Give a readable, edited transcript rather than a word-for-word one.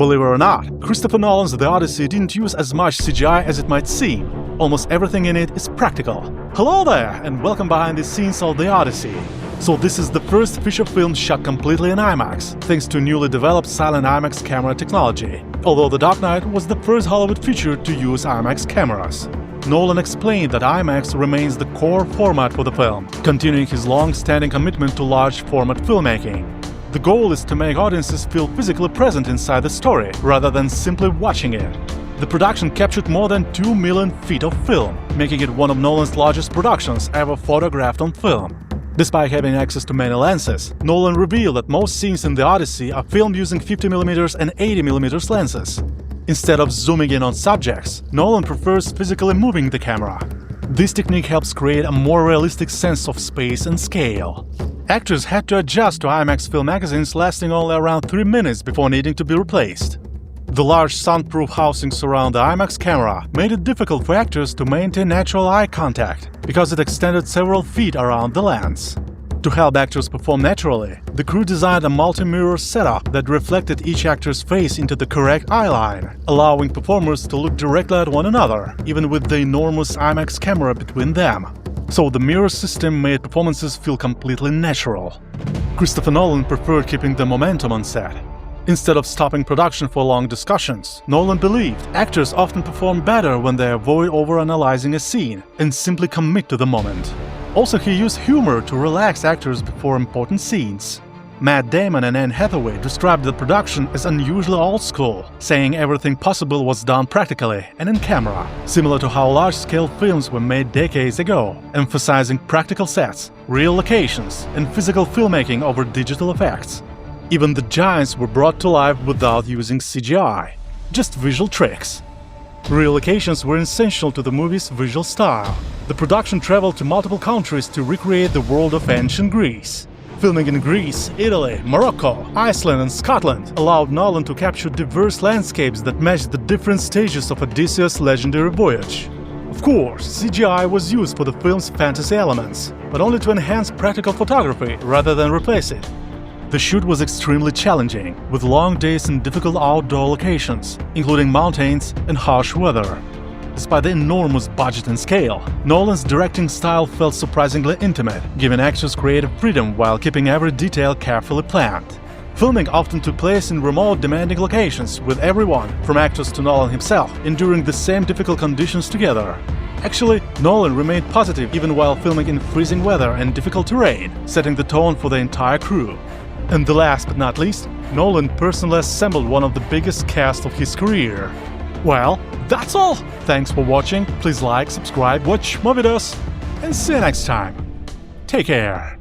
Believe it or not, Christopher Nolan's The Odyssey didn't use as much CGI as it might seem. Almost everything in it is practical. Hello there, and welcome behind the scenes of The Odyssey. So this is the first feature film shot completely in IMAX, thanks to newly developed silent IMAX camera technology. Although The Dark Knight was the first Hollywood feature to use IMAX cameras. Nolan explained that IMAX remains the core format for the film, continuing his long-standing commitment to large-format filmmaking. The goal is to make audiences feel physically present inside the story, rather than simply watching it. The production captured more than 2 million feet of film, making it one of Nolan's largest productions ever photographed on film. Despite having access to many lenses, Nolan revealed that most scenes in The Odyssey are filmed using 50mm and 80mm lenses. Instead of zooming in on subjects, Nolan prefers physically moving the camera. This technique helps create a more realistic sense of space and scale. Actors had to adjust to IMAX film magazines lasting only around 3 minutes before needing to be replaced. The large soundproof housings around the IMAX camera made it difficult for actors to maintain natural eye contact, because it extended several feet around the lens. To help actors perform naturally, the crew designed a multi-mirror setup that reflected each actor's face into the correct eye line, allowing performers to look directly at one another, even with the enormous IMAX camera between them. So the mirror system made performances feel completely natural. Christopher Nolan preferred keeping the momentum on set. Instead of stopping production for long discussions, Nolan believed actors often perform better when they avoid overanalyzing a scene and simply commit to the moment. Also, he used humor to relax actors before important scenes. Matt Damon and Anne Hathaway described the production as unusually old-school, saying everything possible was done practically and in camera, similar to how large-scale films were made decades ago, emphasizing practical sets, real locations, and physical filmmaking over digital effects. Even the giants were brought to life without using CGI, just visual tricks. Real locations were essential to the movie's visual style. The production traveled to multiple countries to recreate the world of ancient Greece. Filming in Greece, Italy, Morocco, Iceland and Scotland allowed Nolan to capture diverse landscapes that matched the different stages of Odysseus' legendary voyage. Of course, CGI was used for the film's fantasy elements, but only to enhance practical photography rather than replace it. The shoot was extremely challenging, with long days in difficult outdoor locations, including mountains and harsh weather. Despite the enormous budget and scale, Nolan's directing style felt surprisingly intimate, giving actors creative freedom while keeping every detail carefully planned. Filming often took place in remote, demanding locations, with everyone, from actors to Nolan himself, enduring the same difficult conditions together. Actually, Nolan remained positive even while filming in freezing weather and difficult terrain, setting the tone for the entire crew. And the last but not least, Nolan personally assembled one of the biggest casts of his career. Well, that's all! Thanks for watching, please like, subscribe, watch more videos, and see you next time. Take care!